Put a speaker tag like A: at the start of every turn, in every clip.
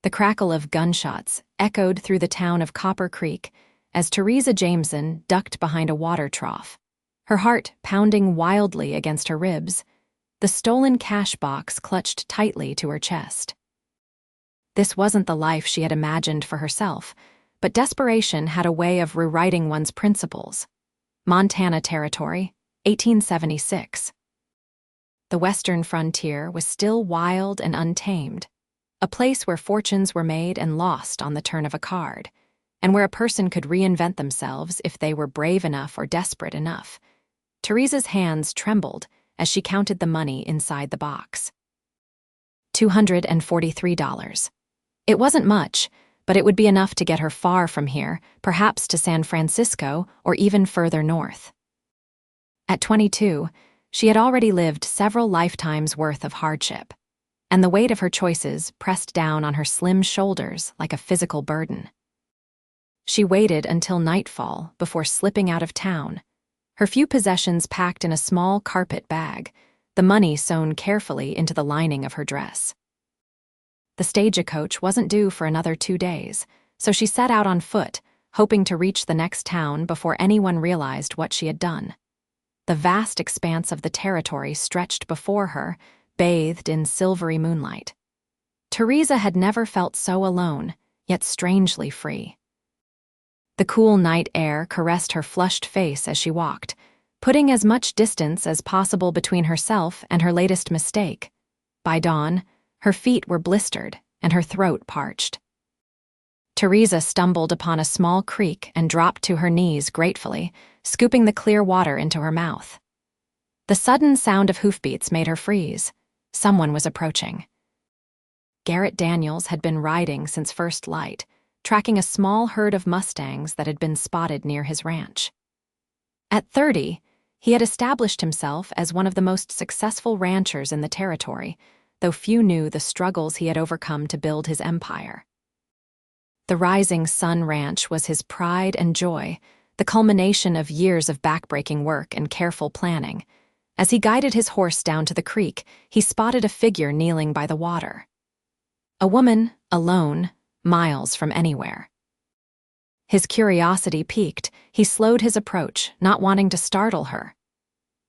A: The crackle of gunshots echoed through the town of Copper Creek as Theresa Jameson ducked behind a water trough, her heart pounding wildly against her ribs, the stolen cash box clutched tightly to her chest. This wasn't the life she had imagined for herself, but desperation had a way of rewriting one's principles. Montana Territory, 1876. The western frontier was still wild and untamed, a place where fortunes were made and lost on the turn of a card, and where a person could reinvent themselves if they were brave enough or desperate enough. Theresa's hands trembled as she counted the money inside the box. $243. It wasn't much, but it would be enough to get her far from here, perhaps to San Francisco or even further north. At 22, she had already lived several lifetimes' worth of hardship, and the weight of her choices pressed down on her slim shoulders like a physical burden. She waited until nightfall before slipping out of town, her few possessions packed in a small carpet bag, the money sewn carefully into the lining of her dress. The stagecoach wasn't due for another 2 days, so she set out on foot, hoping to reach the next town before anyone realized what she had done. The vast expanse of the territory stretched before her, bathed in silvery moonlight. Theresa had never felt so alone, yet strangely free. The cool night air caressed her flushed face as she walked, putting as much distance as possible between herself and her latest mistake. By dawn, her feet were blistered and her throat parched. Theresa stumbled upon a small creek and dropped to her knees gratefully, scooping the clear water into her mouth. The sudden sound of hoofbeats made her freeze. Someone was approaching. Garrett Daniels had been riding since first light, tracking a small herd of Mustangs that had been spotted near his ranch. At 30, he had established himself as one of the most successful ranchers in the territory, though few knew the struggles he had overcome to build his empire. The Rising Sun Ranch was his pride and joy, the culmination of years of backbreaking work and careful planning. As he guided his horse down to the creek, he spotted a figure kneeling by the water. A woman, alone, miles from anywhere. His curiosity piqued, he slowed his approach, not wanting to startle her.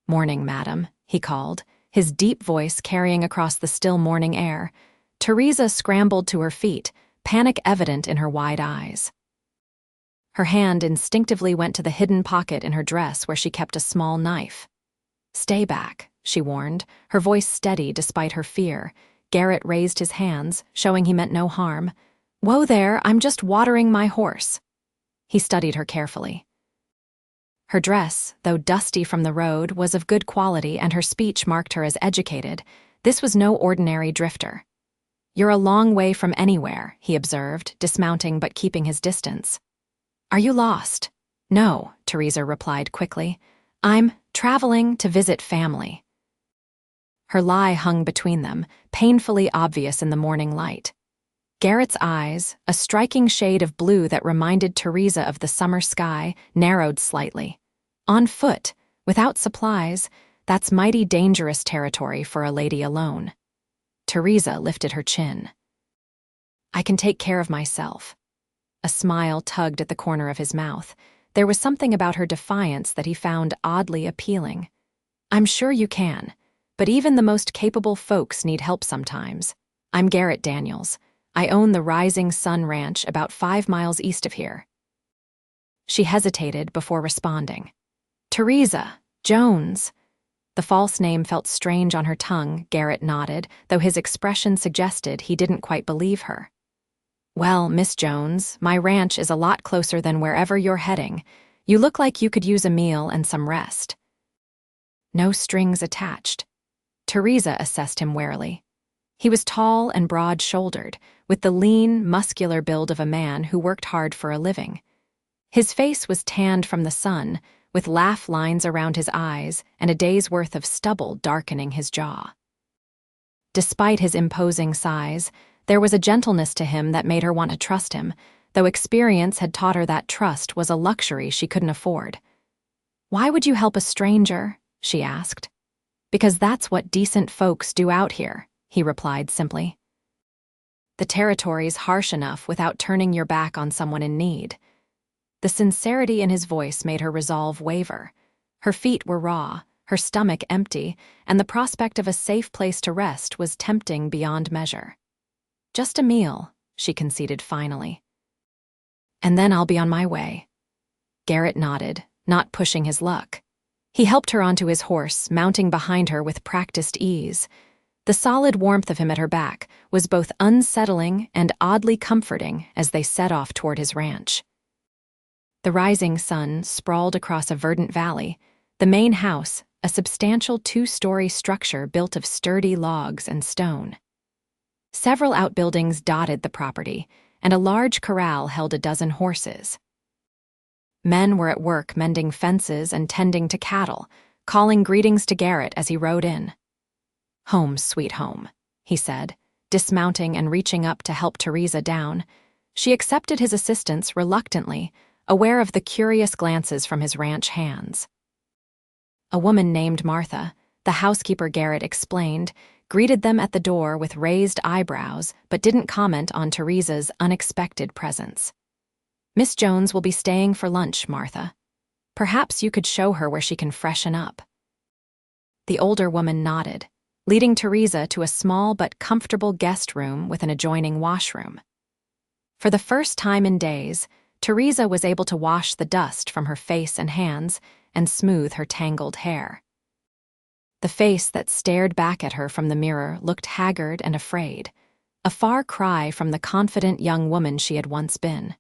A: "Morning, madam," he called, his deep voice carrying across the still morning air. Theresa scrambled to her feet, panic evident in her wide eyes. Her hand instinctively went to the hidden pocket in her dress where she kept a small knife. "Stay back," she warned, her voice steady despite her fear. Garrett raised his hands, showing he meant no harm. "Whoa there, I'm just watering my horse." He studied her carefully. Her dress, though dusty from the road, was of good quality and her speech marked her as educated. This was no ordinary drifter. "You're a long way from anywhere," he observed, dismounting but keeping his distance. "Are you lost?" "No," Theresa replied quickly. "I'm traveling to visit family." Her lie hung between them, painfully obvious in the morning light. Garrett's eyes, a striking shade of blue that reminded Theresa of the summer sky, narrowed slightly. On foot, without supplies, that's mighty dangerous territory for a lady alone. Theresa lifted her chin. "I can take care of myself." A smile tugged at the corner of his mouth. There was something about her defiance that he found oddly appealing. "I'm sure you can, but even the most capable folks need help sometimes. I'm Garrett Daniels. I own the Rising Sun Ranch about 5 miles east of here." She hesitated before responding. "Theresa Jones." The false name felt strange on her tongue. Garrett nodded, though his expression suggested he didn't quite believe her. "Well, Miss Jones, my ranch is a lot closer than wherever you're heading. You look like you could use a meal and some rest." No strings attached. Theresa assessed him warily. He was tall and broad-shouldered, with the lean, muscular build of a man who worked hard for a living. His face was tanned from the sun, with laugh lines around his eyes and a day's worth of stubble darkening his jaw. Despite his imposing size, there was a gentleness to him that made her want to trust him, though experience had taught her that trust was a luxury she couldn't afford. "Why would you help a stranger?" she asked. "Because that's what decent folks do out here," he replied simply. The territory's harsh enough without turning your back on someone in need. The sincerity in his voice made her resolve waver. Her feet were raw, her stomach empty, and the prospect of a safe place to rest was tempting beyond measure. "Just a meal," she conceded finally. "And then I'll be on my way." Garrett nodded, not pushing his luck. He helped her onto his horse, mounting behind her with practiced ease. The solid warmth of him at her back was both unsettling and oddly comforting as they set off toward his ranch. The rising sun sprawled across a verdant valley. The main house, a substantial 2-story structure built of sturdy logs and stone. Several outbuildings dotted the property, and a large corral held a dozen horses. Men were at work mending fences and tending to cattle, calling greetings to Garrett as he rode in. "Home, sweet home," he said, dismounting and reaching up to help Theresa down. She accepted his assistance reluctantly, aware of the curious glances from his ranch hands. A woman named Martha, the housekeeper Garrett explained, greeted them at the door with raised eyebrows but didn't comment on Theresa's unexpected presence. "Miss Jones will be staying for lunch, Martha. Perhaps you could show her where she can freshen up." The older woman nodded, leading Theresa to a small but comfortable guest room with an adjoining washroom. For the first time in days, Theresa was able to wash the dust from her face and hands and smooth her tangled hair. The face that stared back at her from the mirror looked haggard and afraid, a far cry from the confident young woman she had once been.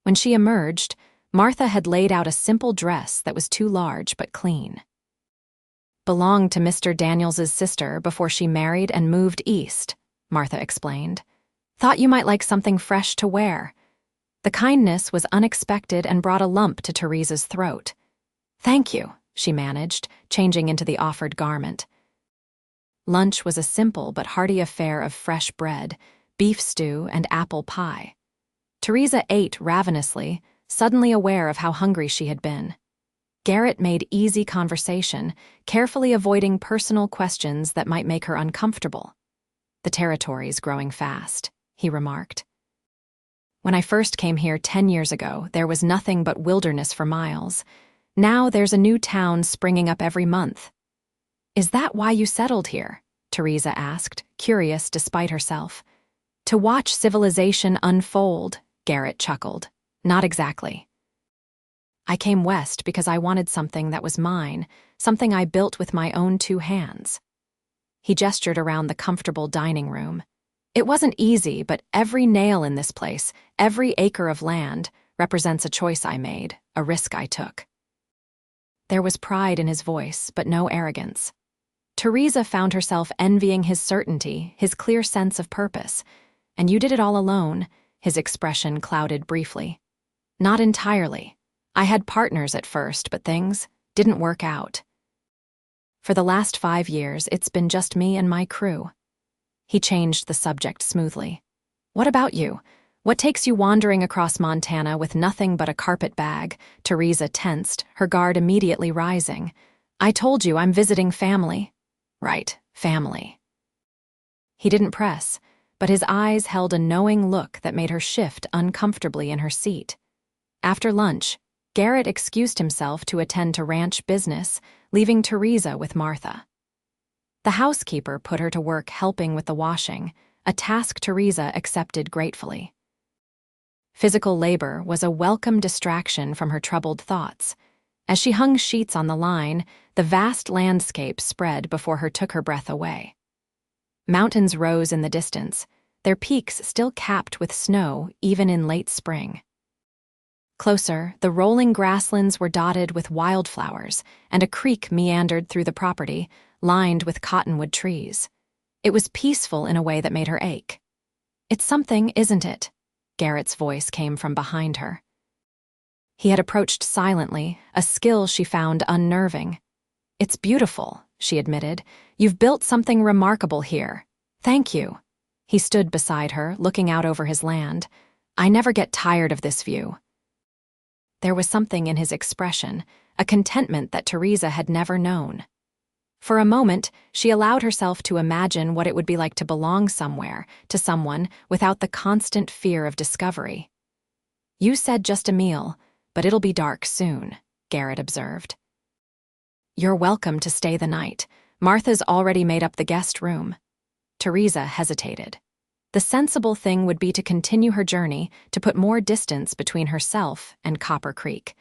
A: When she emerged, Martha had laid out a simple dress that was too large but clean. "Belonged to Mr. Daniels's sister before she married and moved east," Martha explained. "Thought you might like something fresh to wear." The kindness was unexpected and brought a lump to Theresa's throat. "Thank you," she managed, changing into the offered garment. Lunch was a simple but hearty affair of fresh bread, beef stew, and apple pie. Theresa ate ravenously, suddenly aware of how hungry she had been. Garrett made easy conversation, carefully avoiding personal questions that might make her uncomfortable. "The territory's growing fast," he remarked. "When I first came here 10 years ago, there was nothing but wilderness for miles. Now there's a new town springing up every month." "Is that why you settled here?" Theresa asked, curious despite herself. "To watch civilization unfold," Garrett chuckled. "Not exactly. I came west because I wanted something that was mine, something I built with my own 2 hands." He gestured around the comfortable dining room. "It wasn't easy, but every nail in this place, every acre of land, represents a choice I made, a risk I took." There was pride in his voice, but no arrogance. Theresa found herself envying his certainty, his clear sense of purpose. "And you did it all alone," his expression clouded briefly. "Not entirely. I had partners at first, but things didn't work out. For the last 5 years, it's been just me and my crew." He changed the subject smoothly. "What about you? What takes you wandering across Montana with nothing but a carpet bag?" Theresa tensed, her guard immediately rising. "I told you I'm visiting family." "Right, family." He didn't press, but his eyes held a knowing look that made her shift uncomfortably in her seat. After lunch, Garrett excused himself to attend to ranch business, leaving Theresa with Martha. The housekeeper put her to work helping with the washing, a task Theresa accepted gratefully. Physical labor was a welcome distraction from her troubled thoughts. As she hung sheets on the line, the vast landscape spread before her took her breath away. Mountains rose in the distance, their peaks still capped with snow even in late spring. Closer, the rolling grasslands were dotted with wildflowers, and a creek meandered through the property, lined with cottonwood trees. It was peaceful in a way that made her ache. "It's something, isn't it?" Garrett's voice came from behind her. He had approached silently, a skill she found unnerving. "It's beautiful," she admitted. "You've built something remarkable here. Thank you." He stood beside her, looking out over his land. "I never get tired of this view." There was something in his expression, a contentment that Theresa had never known. For a moment, she allowed herself to imagine what it would be like to belong somewhere, to someone, without the constant fear of discovery. "You said just a meal, but it'll be dark soon," Garrett observed. "You're welcome to stay the night. Martha's already made up the guest room." Theresa hesitated. The sensible thing would be to continue her journey, to put more distance between herself and Copper Creek.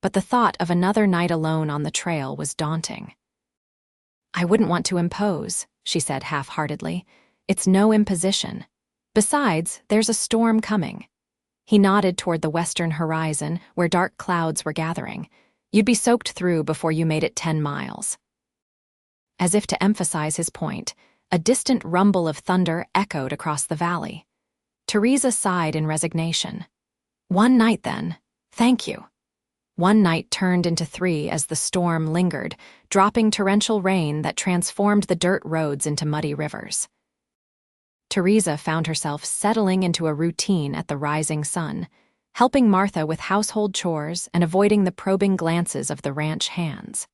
A: But the thought of another night alone on the trail was daunting. "I wouldn't want to impose," she said half-heartedly. "It's no imposition. Besides, there's a storm coming." He nodded toward the western horizon, where dark clouds were gathering. "You'd be soaked through before you made it 10 miles. As if to emphasize his point, a distant rumble of thunder echoed across the valley. Theresa sighed in resignation. "One night, then. Thank you." One night turned into 3 as the storm lingered, dropping torrential rain that transformed the dirt roads into muddy rivers. Theresa found herself settling into a routine at the rising sun, helping Martha with household chores and avoiding the probing glances of the ranch hands.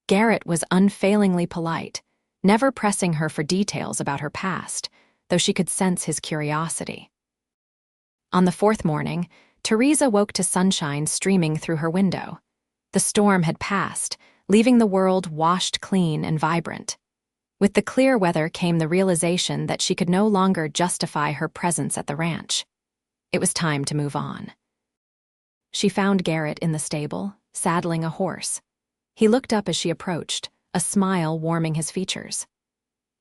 A: Garrett was unfailingly polite, never pressing her for details about her past, though she could sense his curiosity. On the 4th morning, Theresa woke to sunshine streaming through her window. The storm had passed, leaving the world washed clean and vibrant. With the clear weather came the realization that she could no longer justify her presence at the ranch. It was time to move on. She found Garrett in the stable, saddling a horse. He looked up as she approached, a smile warming his features.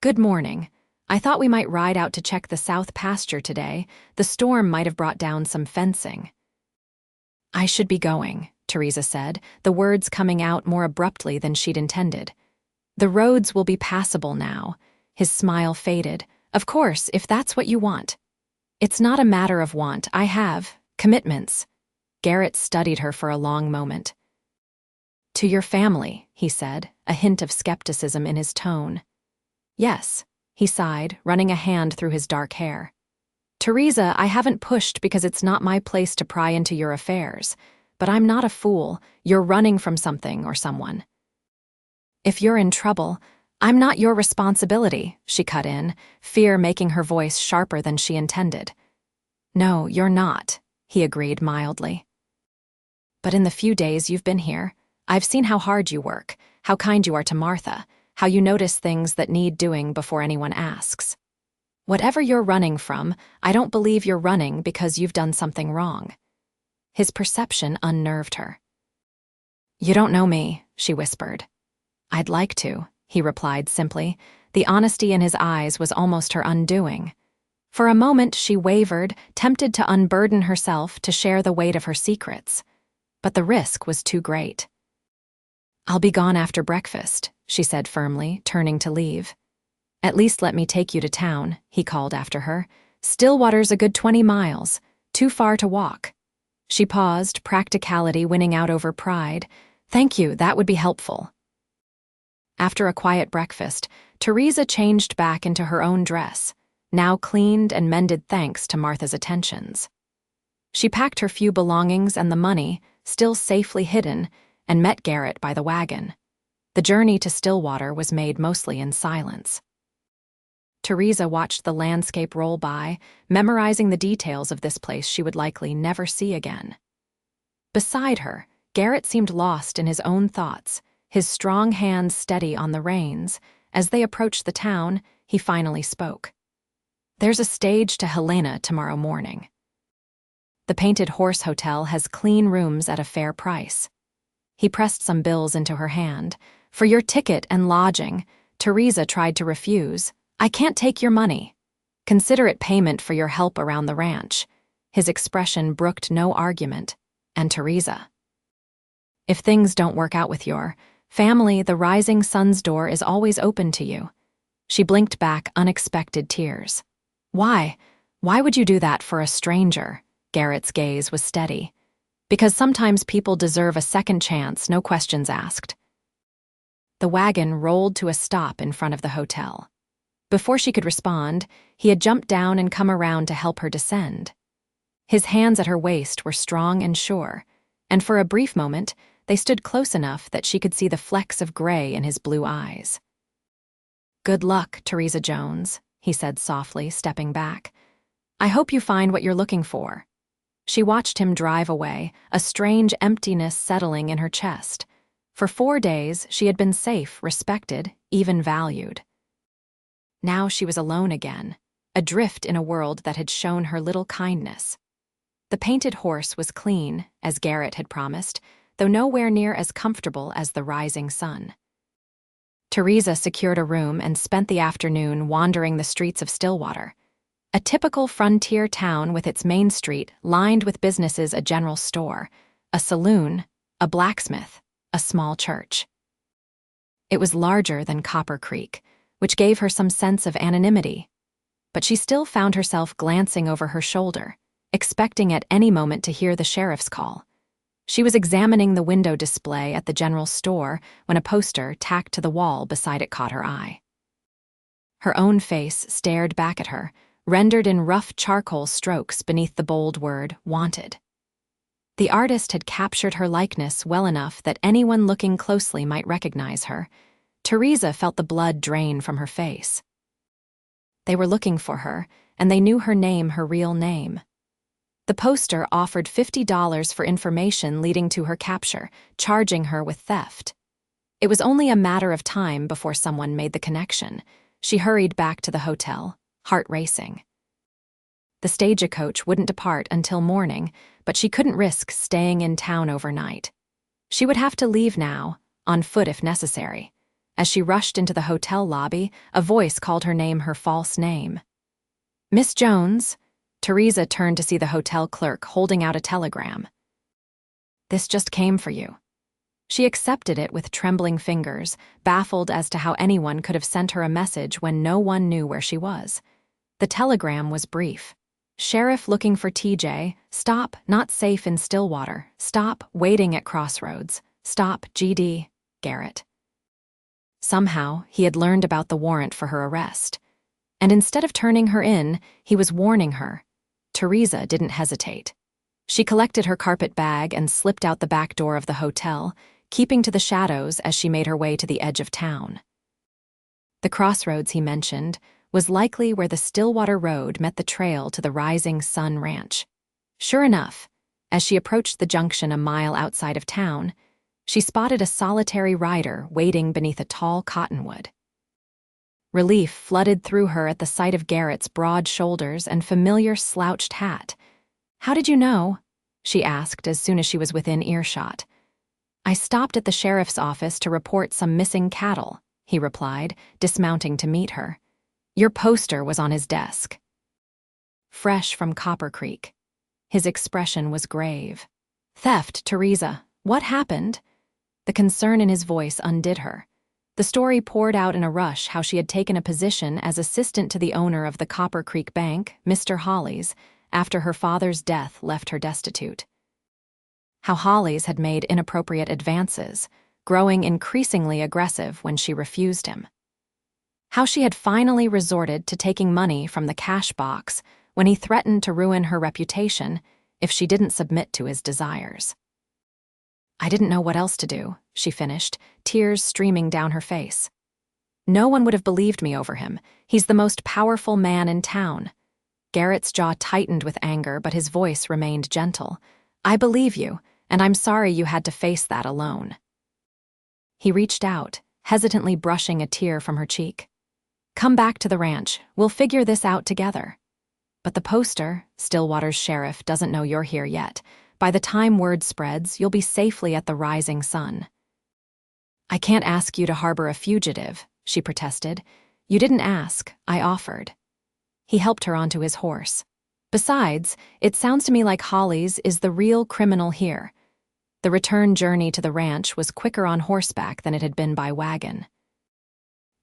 A: "Good morning. I thought we might ride out to check the south pasture today. The storm might have brought down some fencing." "I should be going," Theresa said, the words coming out more abruptly than she'd intended. "The roads will be passable now." His smile faded. "Of course, if that's what you want." "It's not a matter of want. I have commitments." Garrett studied her for a long moment. "To your family," he said, a hint of skepticism in his tone. "Yes," he sighed, running a hand through his dark hair. "Theresa, I haven't pushed because it's not my place to pry into your affairs. But I'm not a fool. You're running from something or someone. If you're in trouble, I'm not your responsibility," she cut in, fear making her voice sharper than she intended. "No, you're not," he agreed mildly. "But in the few days you've been here, I've seen how hard you work, how kind you are to Martha, how you notice things that need doing before anyone asks. Whatever you're running from, I don't believe you're running because you've done something wrong." His perception unnerved her. "You don't know me," she whispered. "I'd like to," he replied simply. The honesty in his eyes was almost her undoing. For a moment she wavered, tempted to unburden herself to share the weight of her secrets. But the risk was too great. "I'll be gone after breakfast," she said firmly, turning to leave. "At least let me take you to town," he called after her. "Stillwater's a good 20 miles, too far to walk." She paused, practicality winning out over pride. "Thank you, that would be helpful." After a quiet breakfast, Theresa changed back into her own dress, now cleaned and mended thanks to Martha's attentions. She packed her few belongings and the money, still safely hidden, and met Garrett by the wagon. The journey to Stillwater was made mostly in silence. Theresa watched the landscape roll by, memorizing the details of this place she would likely never see again. Beside her, Garrett seemed lost in his own thoughts, his strong hands steady on the reins. As they approached the town, he finally spoke. "There's a stage to Helena tomorrow morning. The Painted Horse Hotel has clean rooms at a fair price." He pressed some bills into her hand. "For your ticket and lodging." Theresa tried to refuse. "I can't take your money. Consider it payment for your help around the ranch." His expression brooked no argument. "And Theresa, if things don't work out with your family, the Rising Sun's door is always open to you." She blinked back unexpected tears. "Why? Why would you do that for a stranger?" Garrett's gaze was steady. "Because sometimes people deserve a second chance, no questions asked." The wagon rolled to a stop in front of the hotel. Before she could respond, he had jumped down and come around to help her descend. His hands at her waist were strong and sure, and for a brief moment, They stood close enough that she could see the flecks of gray in his blue eyes. "Good luck, Theresa Jones," he said softly, stepping back. "I hope you find what you're looking for." She watched him drive away, a strange emptiness settling in her chest. For 4 days, she had been safe, respected, even valued. Now she was alone again, adrift in a world that had shown her little kindness. The painted horse was clean, as Garrett had promised, though nowhere near as comfortable as the rising sun. Theresa secured a room and spent the afternoon wandering the streets of Stillwater. A typical frontier town with its main street lined with businesses, a general store, a saloon, a blacksmith, a small church. It was larger than Copper Creek, which gave her some sense of anonymity. But she still found herself glancing over her shoulder, expecting at any moment to hear the sheriff's call. She was examining the window display at the general store when a poster tacked to the wall beside it caught her eye. Her own face stared back at her, rendered in rough charcoal strokes beneath the bold word, "Wanted." The artist had captured her likeness well enough that anyone looking closely might recognize her. Theresa felt the blood drain from her face. They were looking for her, and they knew her name, her real name. The poster offered $50 for information leading to her capture, charging her with theft. It was only a matter of time before someone made the connection. She hurried back to the hotel, heart racing. The stagecoach wouldn't depart until morning, but she couldn't risk staying in town overnight. She would have to leave now, on foot if necessary. As she rushed into the hotel lobby, a voice called her name, her false name. "Miss Jones." Theresa turned to see the hotel clerk holding out a telegram. "This just came for you." She accepted it with trembling fingers, baffled as to how anyone could have sent her a message when no one knew where she was. The telegram was brief. "Sheriff looking for TJ. Stop, not safe in Stillwater. Stop, waiting at crossroads. Stop, GD, Garrett." Somehow, he had learned about the warrant for her arrest. And instead of turning her in, he was warning her. Theresa didn't hesitate. She collected her carpet bag and slipped out the back door of the hotel, keeping to the shadows as she made her way to the edge of town. The crossroads he mentioned was likely where the Stillwater Road met the trail to the Rising Sun Ranch. Sure enough, as she approached the junction a mile outside of town, she spotted a solitary rider waiting beneath a tall cottonwood. Relief flooded through her at the sight of Garrett's broad shoulders and familiar slouched hat. "How did you know?" she asked as soon as she was within earshot. "I stopped at the sheriff's office to report some missing cattle," he replied, dismounting to meet her. "Your poster was on his desk." Fresh from Copper Creek. His expression was grave. "Theft, Theresa. What happened?" The concern in his voice undid her. The story poured out in a rush how she had taken a position as assistant to the owner of the Copper Creek Bank, Mr. Hollies, after her father's death left her destitute. How Hollies had made inappropriate advances, growing increasingly aggressive when she refused him. How she had finally resorted to taking money from the cash box when he threatened to ruin her reputation if she didn't submit to his desires. "I didn't know what else to do," she finished, tears streaming down her face. "No one would have believed me over him. He's the most powerful man in town." Garrett's jaw tightened with anger, but his voice remained gentle. "I believe you, and I'm sorry you had to face that alone." He reached out, hesitantly brushing a tear from her cheek. "Come back to the ranch. We'll figure this out together." "But the poster, Stillwater's sheriff, doesn't know you're here yet. By the time word spreads, you'll be safely at the Rising Sun." "I can't ask you to harbor a fugitive," she protested. "You didn't ask, I offered." He helped her onto his horse. "Besides, it sounds to me like Hollies is the real criminal here." The return journey to the ranch was quicker on horseback than it had been by wagon.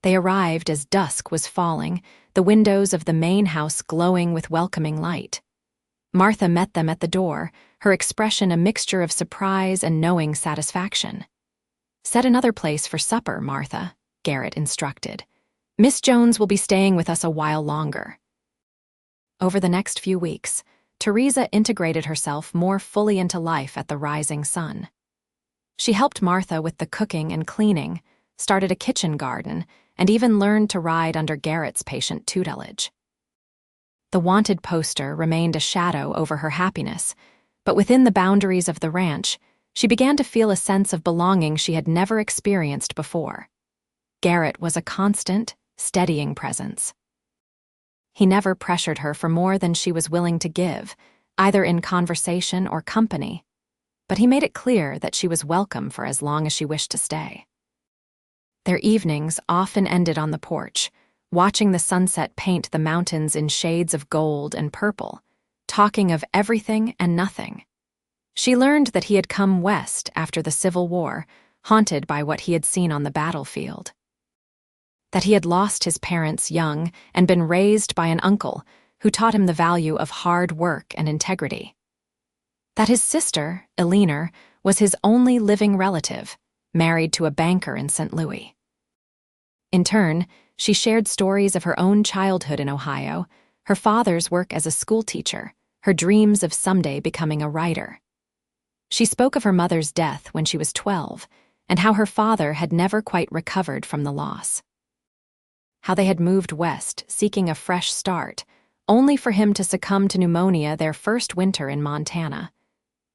A: They arrived as dusk was falling, the windows of the main house glowing with welcoming light. Martha met them at the door, her expression a mixture of surprise and knowing satisfaction. "Set another place for supper, Martha," Garrett instructed. "Miss Jones will be staying with us a while longer." Over the next few weeks, Theresa integrated herself more fully into life at the Rising Sun. She helped Martha with the cooking and cleaning, started a kitchen garden, and even learned to ride under Garrett's patient tutelage. The wanted poster remained a shadow over her happiness, but within the boundaries of the ranch, she began to feel a sense of belonging she had never experienced before. Garrett was a constant, steadying presence. He never pressured her for more than she was willing to give, either in conversation or company, but he made it clear that she was welcome for as long as she wished to stay. Their evenings often ended on the porch, watching the sunset paint the mountains in shades of gold and purple, talking of everything and nothing. She learned that he had come west after the Civil War, haunted by what he had seen on the battlefield. That he had lost his parents young and been raised by an uncle who taught him the value of hard work and integrity. That his sister, Eleanor, was his only living relative, married to a banker in St. Louis. In turn, she shared stories of her own childhood in Ohio, her father's work as a schoolteacher, her dreams of someday becoming a writer. She spoke of her mother's death when she was 12, and how her father had never quite recovered from the loss. How they had moved west, seeking a fresh start, only for him to succumb to pneumonia their first winter in Montana.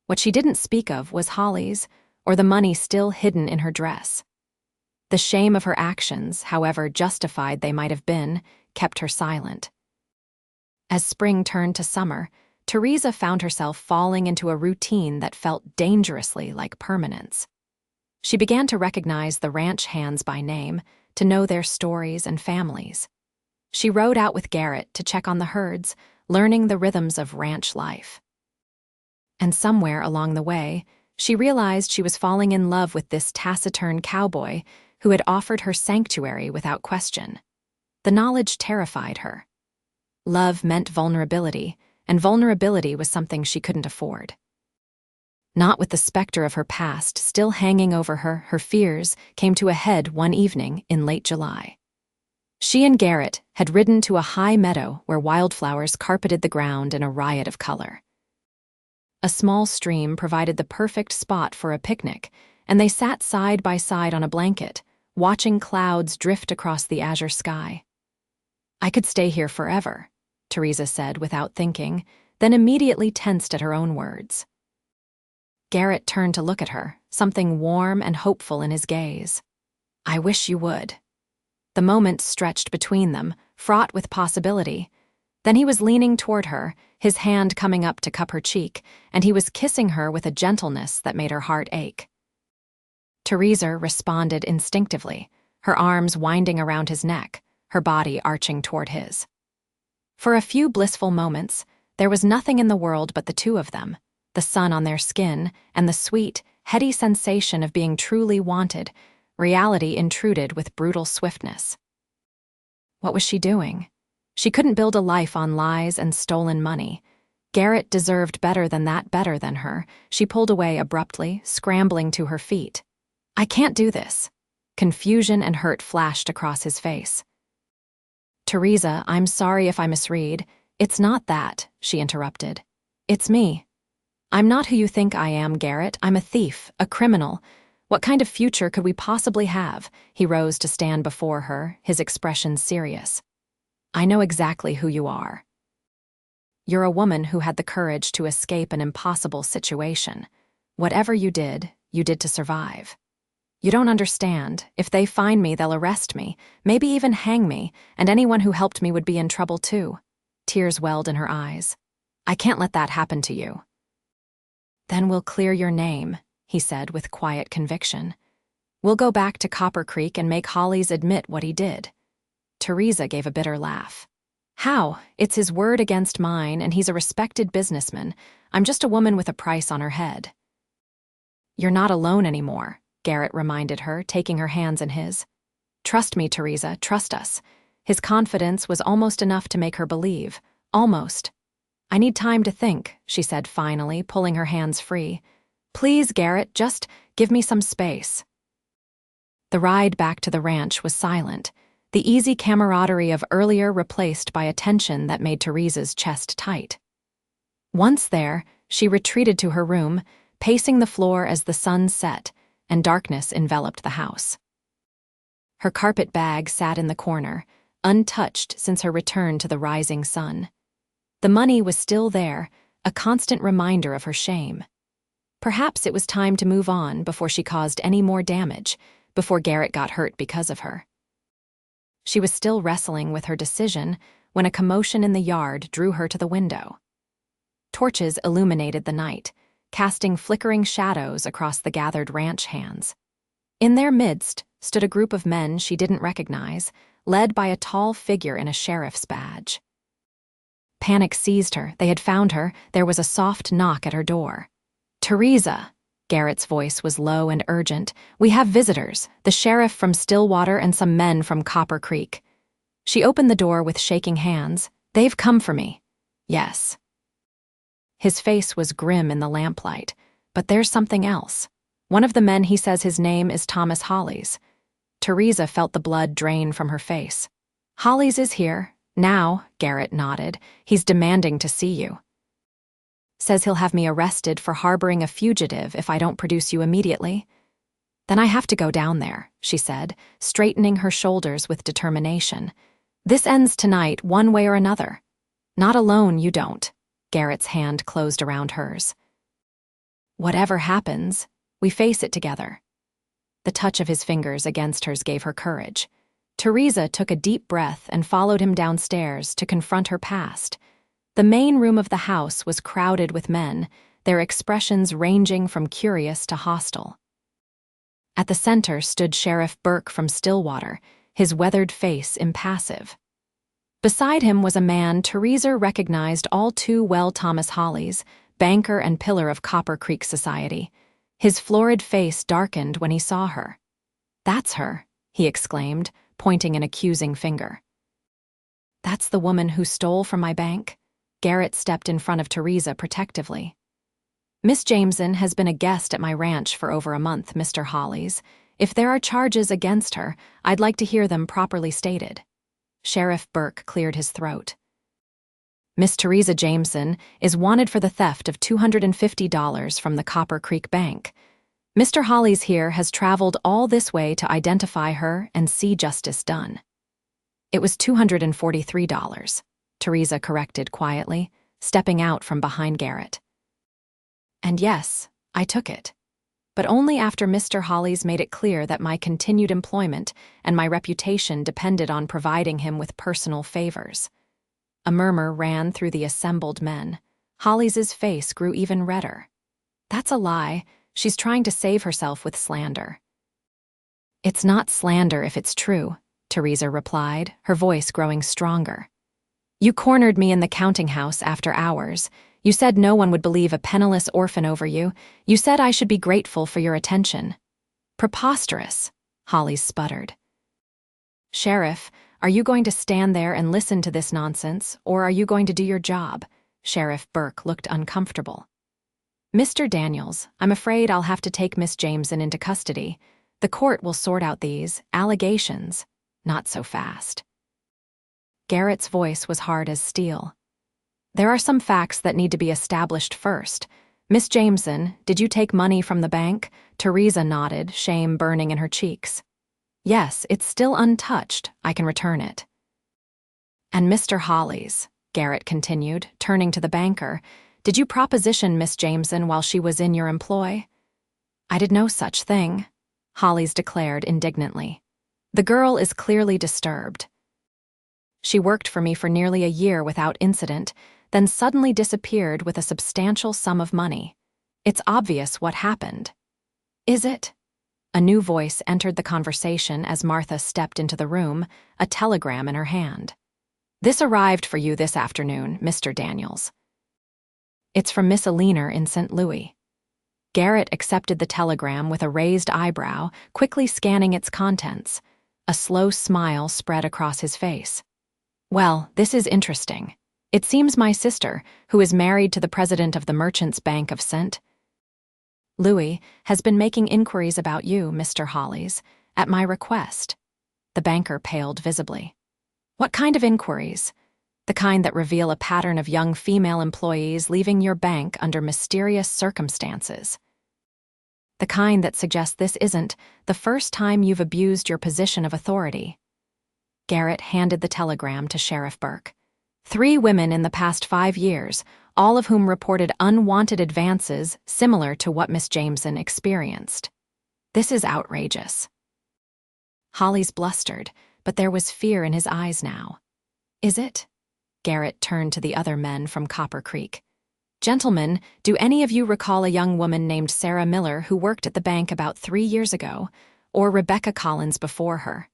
A: What she didn't speak of was Holly's, or the money still hidden in her dress. The shame of her actions, however justified they might have been, kept her silent. As spring turned to summer, Theresa found herself falling into a routine that felt dangerously like permanence. She began to recognize the ranch hands by name, to know their stories and families. She rode out with Garrett to check on the herds, learning the rhythms of ranch life. And somewhere along the way, she realized she was falling in love with this taciturn cowboy who had offered her sanctuary without question. The knowledge terrified her. Love meant vulnerability, and vulnerability was something she couldn't afford. Not with the specter of her past still hanging over her, her fears came to a head one evening in late July. She and Garrett had ridden to a high meadow where wildflowers carpeted the ground in a riot of color. A small stream provided the perfect spot for a picnic, and they sat side by side on a blanket, watching clouds drift across the azure sky. "I could stay here forever," Theresa said without thinking, then immediately tensed at her own words. Garrett turned to look at her, something warm and hopeful in his gaze. "I wish you would." The moment stretched between them, fraught with possibility. Then he was leaning toward her, his hand coming up to cup her cheek, and he was kissing her with a gentleness that made her heart ache. Theresa responded instinctively, her arms winding around his neck, her body arching toward his. For a few blissful moments, there was nothing in the world but the two of them, the sun on their skin, and the sweet, heady sensation of being truly wanted. Reality intruded with brutal swiftness. What was she doing? She couldn't build a life on lies and stolen money. Garrett deserved better than that, better than her. She pulled away abruptly, scrambling to her feet. "I can't do this." Confusion and hurt flashed across his face. "Theresa, I'm sorry if I misread. It's not that," she interrupted. "It's me. I'm not who you think I am, Garrett. I'm a thief, a criminal. What kind of future could we possibly have?" He rose to stand before her, his expression serious. "I know exactly who you are. You're a woman who had the courage to escape an impossible situation. Whatever you did to survive. You don't understand. If they find me, they'll arrest me, maybe even hang me, and anyone who helped me would be in trouble too." Tears welled in her eyes. "I can't let that happen to you." "Then we'll clear your name," he said with quiet conviction. "We'll go back to Copper Creek and make Holly's admit what he did." Theresa gave a bitter laugh. "How? It's his word against mine, and he's a respected businessman. I'm just a woman with a price on her head." "You're not alone anymore," Garrett reminded her, taking her hands in his. "Trust me, Theresa, trust us." His confidence was almost enough to make her believe. Almost. "I need time to think," she said finally, pulling her hands free. "Please, Garrett, just give me some space." The ride back to the ranch was silent, the easy camaraderie of earlier replaced by a tension that made Theresa's chest tight. Once there, she retreated to her room, pacing the floor as the sun set, and darkness enveloped the house. Her carpet bag sat in the corner, untouched since her return to the rising sun. The money was still there, a constant reminder of her shame. Perhaps it was time to move on before she caused any more damage, before Garrett got hurt because of her. She was still wrestling with her decision when a commotion in the yard drew her to the window. Torches illuminated the night, casting flickering shadows across the gathered ranch hands. In their midst stood a group of men she didn't recognize, led by a tall figure in a sheriff's badge. Panic seized her. They had found her. There was a soft knock at her door. "Theresa," Garrett's voice was low and urgent. "We have visitors, the sheriff from Stillwater and some men from Copper Creek." She opened the door with shaking hands. "They've come for me." "Yes." His face was grim in the lamplight. "But there's something else. One of the men, he says his name is Thomas Hollies." Theresa felt the blood drain from her face. "Hollies is here. Now," Garrett nodded. "He's demanding to see you. Says he'll have me arrested for harboring a fugitive if I don't produce you immediately." "Then I have to go down there," she said, straightening her shoulders with determination. "This ends tonight, one way or another." "Not alone, you don't." Garrett's hand closed around hers. "Whatever happens, we face it together." The touch of his fingers against hers gave her courage. Theresa took a deep breath and followed him downstairs to confront her past. The main room of the house was crowded with men, their expressions ranging from curious to hostile. At the center stood Sheriff Burke from Stillwater, his weathered face impassive. Beside him was a man Theresa recognized all too well, Thomas Hollies, banker and pillar of Copper Creek society. His florid face darkened when he saw her. "That's her," he exclaimed, pointing an accusing finger. "That's the woman who stole from my bank?" Garrett stepped in front of Theresa protectively. "Miss Jameson has been a guest at my ranch for over a month, Mr. Hollies. If there are charges against her, I'd like to hear them properly stated." Sheriff Burke cleared his throat. "Miss Theresa Jameson is wanted for the theft of $250 from the Copper Creek Bank. Mr. Hollies here has traveled all this way to identify her and see justice done." "It was $243, Theresa corrected quietly, stepping out from behind Garrett. "And yes, I took it. But only after Mr. Hollies made it clear that my continued employment and my reputation depended on providing him with personal favors." A murmur ran through the assembled men. Hollies' face grew even redder. "That's a lie. She's trying to save herself with slander." "It's not slander if it's true," Theresa replied, her voice growing stronger. "You cornered me in the counting house after hours. You said no one would believe a penniless orphan over you. You said I should be grateful for your attention." "Preposterous," Hollies sputtered. "Sheriff, are you going to stand there and listen to this nonsense, or are you going to do your job?" Sheriff Burke looked uncomfortable. "Mr. Daniels, I'm afraid I'll have to take Miss Jameson into custody. The court will sort out these allegations. Not so fast." Garrett's voice was hard as steel. "There are some facts that need to be established first. Miss Jameson, did you take money from the bank?" Theresa nodded, shame burning in her cheeks. "Yes, it's still untouched. I can return it." "And Mr. Hollies," Garrett continued, turning to the banker, "did you proposition Miss Jameson while she was in your employ?" "I did no such thing," Hollies declared indignantly. "The girl is clearly disturbed. She worked for me for nearly a year without incident, then suddenly disappeared with a substantial sum of money. It's obvious what happened." "Is it?" A new voice entered the conversation as Martha stepped into the room, a telegram in her hand. "This arrived for you this afternoon, Mr. Daniels." "It's from Miss Aliner in St. Louis." Garrett accepted the telegram with a raised eyebrow, quickly scanning its contents. A slow smile spread across his face. "Well, this is interesting. It seems my sister, who is married to the president of the Merchants Bank of St. Louis, has been making inquiries about you, Mr. Hollies, at my request." The banker paled visibly. "What kind of inquiries?" "The kind that reveal a pattern of young female employees leaving your bank under mysterious circumstances." The kind that suggests this isn't the first time you've abused your position of authority. Garrett handed the telegram to Sheriff Burke. 3 women in the past 5 years, all of whom reported unwanted advances similar to what Miss Jameson experienced. This is outrageous. Hollis blustered, but there was fear in his eyes now. Is it? Garrett turned to the other men from Copper Creek. Gentlemen, do any of you recall a young woman named Sarah Miller who worked at the bank about 3 years ago, or Rebecca Collins before her?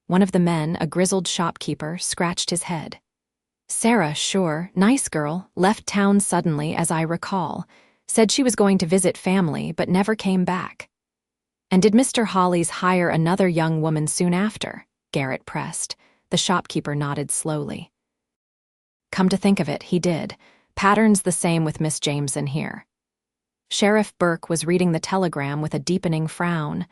A: One of the men, a grizzled shopkeeper, scratched his head. Sarah, sure, nice girl, left town suddenly, as I recall. Said she was going to visit family, but never came back. And did Mr. Hollis hire another young woman soon after? Garrett pressed. The shopkeeper nodded slowly. Come to think of it, he did. Patterns the same with Miss Jameson here. Sheriff Burke was reading the telegram with a deepening frown.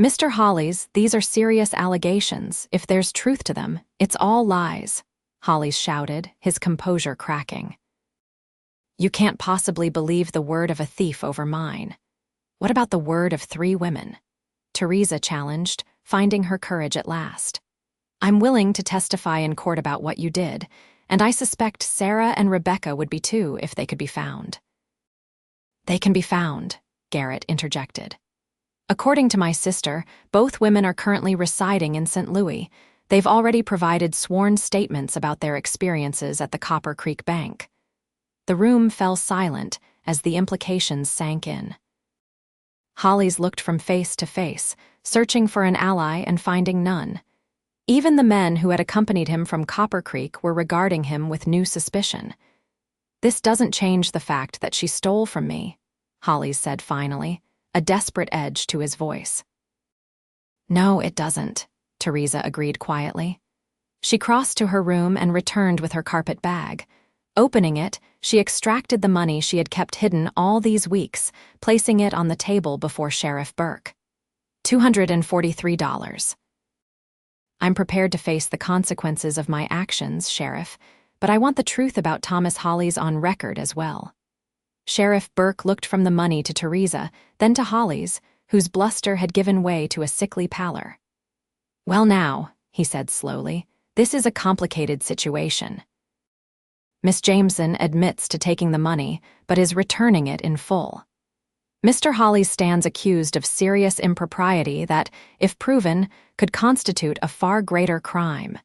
A: Mr. Hollis, these are serious allegations. If there's truth to them, it's all lies, Hollis shouted, his composure cracking. You can't possibly believe the word of a thief over mine. What about the word of 3 women? Theresa challenged, finding her courage at last. I'm willing to testify in court about what you did, and I suspect Sarah and Rebecca would be too if they could be found. They can be found, Garrett interjected. According to my sister, both women are currently residing in St. Louis. They've already provided sworn statements about their experiences at the Copper Creek Bank. The room fell silent as the implications sank in. Hollis looked from face to face, searching for an ally and finding none. Even the men who had accompanied him from Copper Creek were regarding him with new suspicion. This doesn't change the fact that she stole from me, Hollis said finally, a desperate edge to his voice. No, it doesn't, Theresa agreed quietly. She crossed to her room and returned with her carpet bag. Opening it, she extracted the money she had kept hidden all these weeks, placing it on the table before Sheriff Burke. $243. I'm prepared to face the consequences of my actions, Sheriff, but I want the truth about Thomas Hollis on record as well. Sheriff Burke looked from the money to Theresa, then to Hollis, whose bluster had given way to a sickly pallor. Well now, he said slowly, this is a complicated situation. Miss Jameson admits to taking the money, but is returning it in full. Mr. Hollis stands accused of serious impropriety that, if proven, could constitute a far greater crime.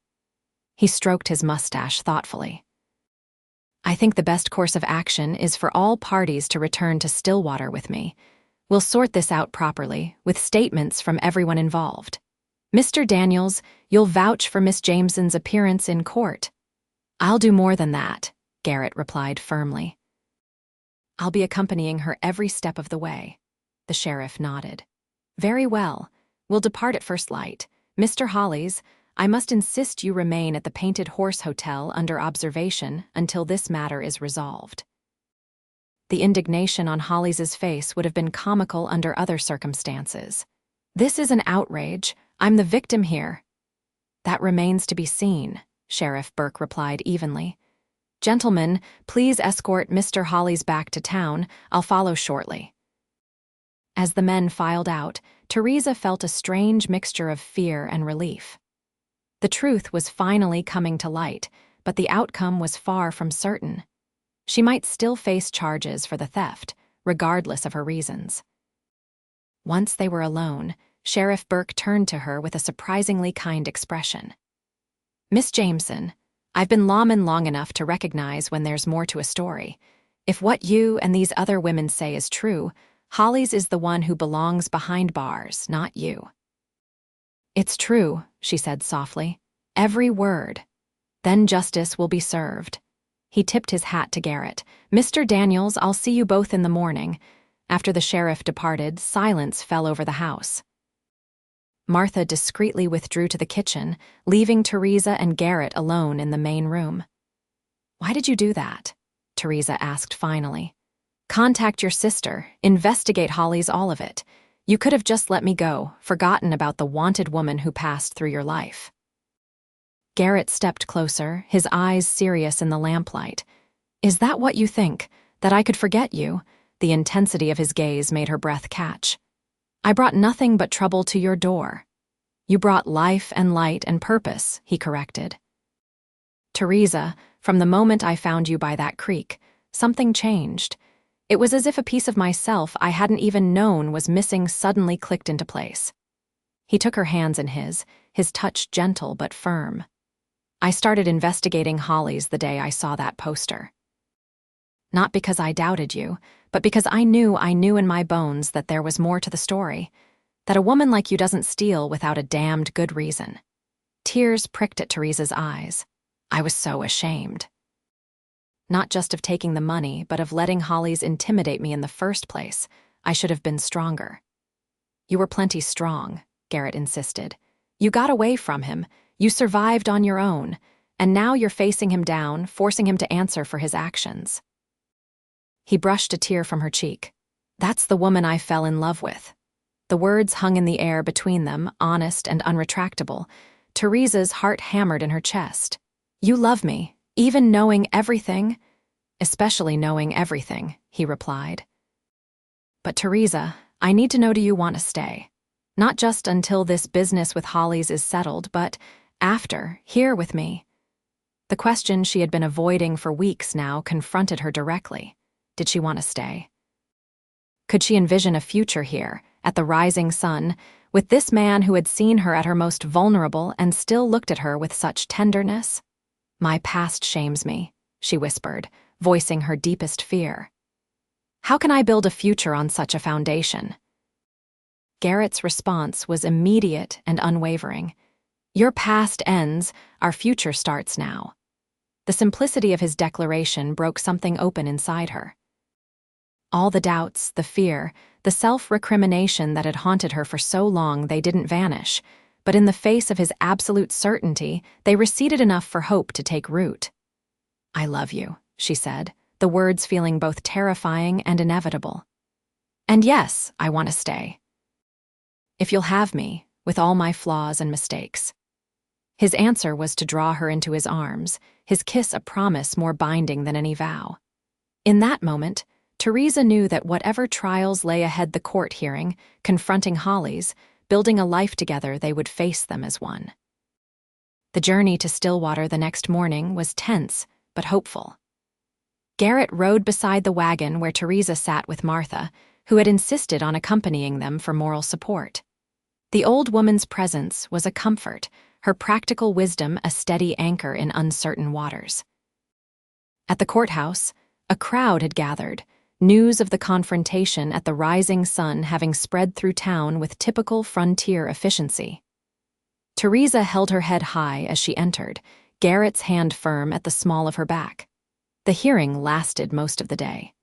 A: He stroked his mustache thoughtfully. I think the best course of action is for all parties to return to Stillwater with me. We'll sort this out properly, with statements from everyone involved. Mr. Daniels, you'll vouch for Miss Jameson's appearance in court. I'll do more than that, Garrett replied firmly. I'll be accompanying her every step of the way. The sheriff nodded. Very well. We'll depart at first light. Mr. Hollis, I must insist you remain at the Painted Horse Hotel under observation until this matter is resolved. The indignation on Hollis's face would have been comical under other circumstances. This is an outrage. I'm the victim here. That remains to be seen, Sheriff Burke replied evenly. Gentlemen, please escort Mr. Hollis back to town. I'll follow shortly. As the men filed out, Theresa felt a strange mixture of fear and relief. The truth was finally coming to light, but the outcome was far from certain. She might still face charges for the theft, regardless of her reasons. Once they were alone, Sheriff Burke turned to her with a surprisingly kind expression. Miss Jameson, I've been lawman long enough to recognize when there's more to a story. If what you and these other women say is true, Hollis is the one who belongs behind bars, not you. It's true, she said softly. Every word. Then justice will be served. He tipped his hat to Garrett. Mr. Daniels, I'll see you both in the morning. After the sheriff departed, silence fell over the house. Martha discreetly withdrew to the kitchen, leaving Theresa and Garrett alone in the main room. Why did you do that? Theresa asked finally. Contact your sister. Investigate Hollis, all of it. You could have just let me go, forgotten about the wanted woman who passed through your life. Garrett stepped closer, his eyes serious in the lamplight. Is that what you think? That I could forget you? The intensity of his gaze made her breath catch. "I brought nothing but trouble to your door." "You brought life and light and purpose," he corrected. "Theresa, from the moment I found you by that creek, something changed. It was as if a piece of myself I hadn't even known was missing suddenly clicked into place." He took her hands in his touch gentle but firm. "I started investigating Hollies the day I saw that poster. Not because I doubted you, but because I knew in my bones that there was more to the story, that a woman like you doesn't steal without a damned good reason." Tears pricked at Theresa's eyes. "I was so ashamed. Not just of taking the money, but of letting Hollies intimidate me in the first place. I should have been stronger." "You were plenty strong," Garrett insisted. "You got away from him, you survived on your own, and now you're facing him down, forcing him to answer for his actions." He brushed a tear from her cheek. "That's the woman I fell in love with." The words hung in the air between them, honest and unretractable. Theresa's heart hammered in her chest. "You love me, even knowing everything?" "Especially knowing everything," he replied. "But Theresa, I need to know, do you want to stay? Not just until this business with Hollies is settled, but after, here with me." The question she had been avoiding for weeks now confronted her directly. Did she want to stay? Could she envision a future here, at the rising sun, with this man who had seen her at her most vulnerable and still looked at her with such tenderness? "My past shames me," she whispered, voicing her deepest fear. "How can I build a future on such a foundation?" Garrett's response was immediate and unwavering. "Your past ends, our future starts now." The simplicity of his declaration broke something open inside her. All the doubts, the fear, the self-recrimination that had haunted her for so long, they didn't vanish, but in the face of his absolute certainty, they receded enough for hope to take root. "I love you," she said, the words feeling both terrifying and inevitable. "And yes, I want to stay. If you'll have me, with all my flaws and mistakes." His answer was to draw her into his arms, his kiss a promise more binding than any vow. In that moment, Theresa knew that whatever trials lay ahead, the court hearing, confronting Hollies, building a life together, they would face them as one. The journey to Stillwater the next morning was tense but hopeful. Garrett rode beside the wagon where Theresa sat with Martha, who had insisted on accompanying them for moral support. The old woman's presence was a comfort, her practical wisdom a steady anchor in uncertain waters. At the courthouse, a crowd had gathered, news of the confrontation at the Rising Sun having spread through town with typical frontier efficiency. Theresa held her head high as she entered, Garrett's hand firm at the small of her back. The hearing lasted most of the day.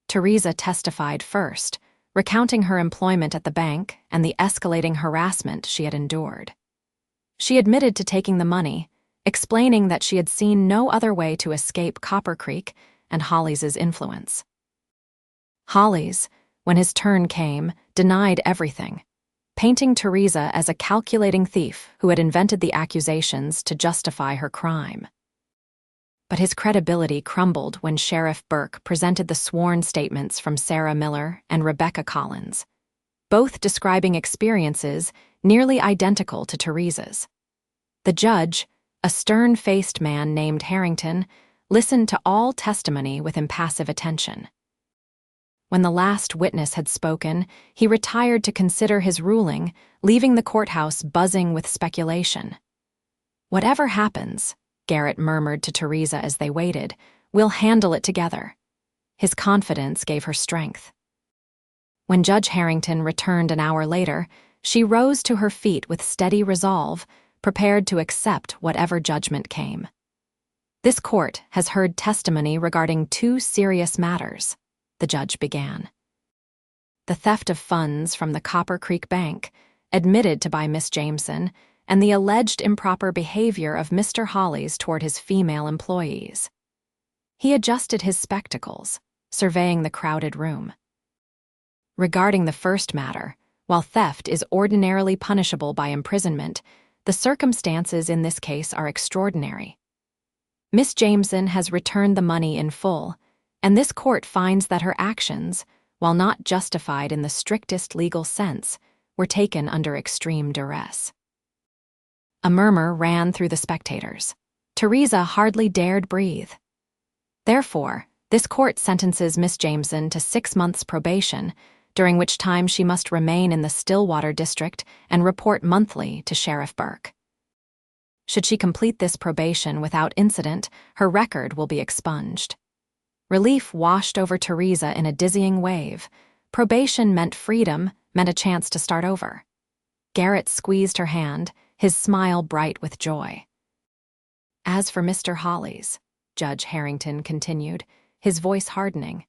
A: Theresa testified first, recounting her employment at the bank and the escalating harassment she had endured. She admitted to taking the money, explaining that she had seen no other way to escape Copper Creek and Hollies' influence. Hollies, when his turn came, denied everything, painting Theresa as a calculating thief who had invented the accusations to justify her crime. But his credibility crumbled when Sheriff Burke presented the sworn statements from Sarah Miller and Rebecca Collins, both describing experiences nearly identical to Theresa's. The judge, a stern-faced man named Harrington, listened to all testimony with impassive attention. When the last witness had spoken, he retired to consider his ruling, leaving the courthouse buzzing with speculation. "Whatever happens," Garrett murmured to Theresa as they waited, "we'll handle it together." His confidence gave her strength. When Judge Harrington returned an hour later, she rose to her feet with steady resolve, prepared to accept whatever judgment came. "This court has heard testimony regarding two serious matters," the judge began. The theft of funds from the Copper Creek Bank, admitted to by Miss Jameson, and the alleged improper behavior of Mr. Hollies toward his female employees. He adjusted his spectacles, surveying the crowded room. "Regarding the first matter, while theft is ordinarily punishable by imprisonment, the circumstances in this case are extraordinary. Miss Jameson has returned the money in full, and this court finds that her actions, while not justified in the strictest legal sense, were taken under extreme duress. A murmur ran through the spectators. Theresa hardly dared breathe. Therefore, this court sentences Miss Jameson to 6 months probation, during which time she must remain in the Stillwater district and report monthly to Sheriff Burke. Should she complete this probation without incident, her record will be expunged. Relief washed over Theresa in a dizzying wave. Probation meant freedom, meant a chance to start over. Garrett squeezed her hand, his smile bright with joy. As for Mr. Hollies, Judge Harrington continued, his voice hardening,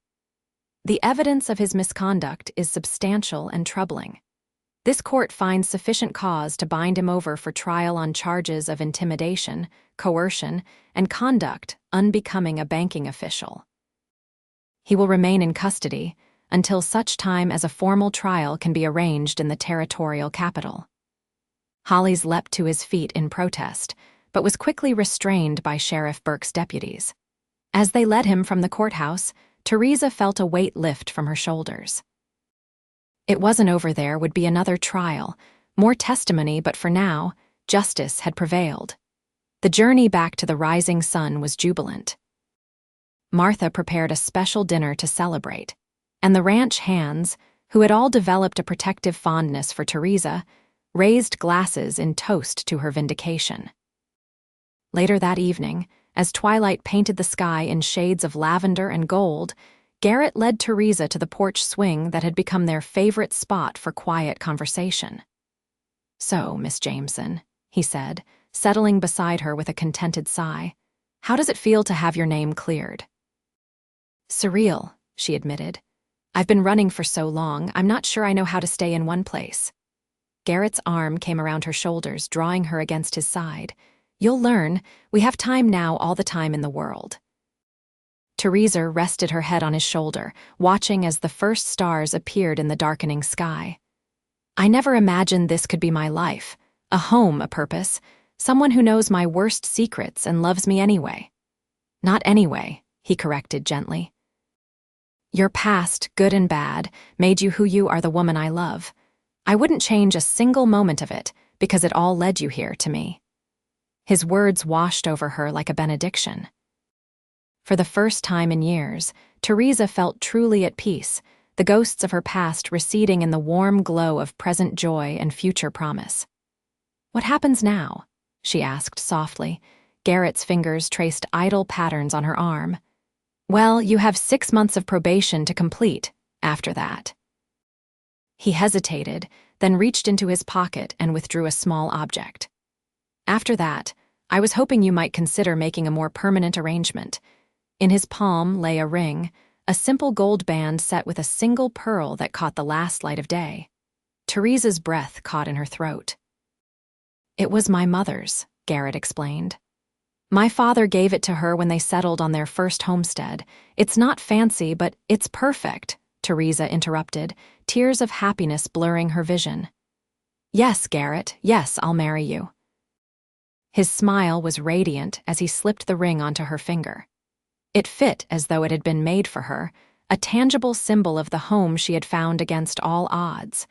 A: the evidence of his misconduct is substantial and troubling. This court finds sufficient cause to bind him over for trial on charges of intimidation, coercion, and conduct unbecoming a banking official. He will remain in custody until such time as a formal trial can be arranged in the territorial capital. Hollies leapt to his feet in protest, but was quickly restrained by Sheriff Burke's deputies. As they led him from the courthouse, Theresa felt a weight lift from her shoulders. It wasn't over. There would be another trial, more testimony, but for now, justice had prevailed. The journey back to the rising sun was jubilant. Martha prepared a special dinner to celebrate, and the ranch hands, who had all developed a protective fondness for Theresa, raised glasses in toast to her vindication. Later that evening, as twilight painted the sky in shades of lavender and gold, Garrett led Theresa to the porch swing that had become their favorite spot for quiet conversation. "So, Miss Jameson," he said, settling beside her with a contented sigh, "how does it feel to have your name cleared?" "Surreal," she admitted. "I've been running for so long, I'm not sure I know how to stay in one place." Garrett's arm came around her shoulders, drawing her against his side. "You'll learn. We have time now, all the time in the world." Theresa rested her head on his shoulder, watching as the first stars appeared in the darkening sky. "I never imagined this could be my life. A home, a purpose, someone who knows my worst secrets and loves me anyway." "Not anyway," he corrected gently. "Your past, good and bad, made you who you are, the woman I love. I wouldn't change a single moment of it, because it all led you here to me." His words washed over her like a benediction. For the first time in years, Theresa felt truly at peace, the ghosts of her past receding in the warm glow of present joy and future promise. "What happens now?" she asked softly. Garrett's fingers traced idle patterns on her arm. "Well, you have 6 months of probation to complete after that." He hesitated, then reached into his pocket and withdrew a small object. "After that, I was hoping you might consider making a more permanent arrangement." In his palm lay a ring, a simple gold band set with a single pearl that caught the last light of day. Theresa's breath caught in her throat. "It was my mother's," Garrett explained. "My father gave it to her when they settled on their first homestead. It's not fancy, but it's perfect," Theresa interrupted, tears of happiness blurring her vision. "Yes, Garrett, yes, I'll marry you." His smile was radiant as he slipped the ring onto her finger. It fit as though it had been made for her, a tangible symbol of the home she had found against all odds.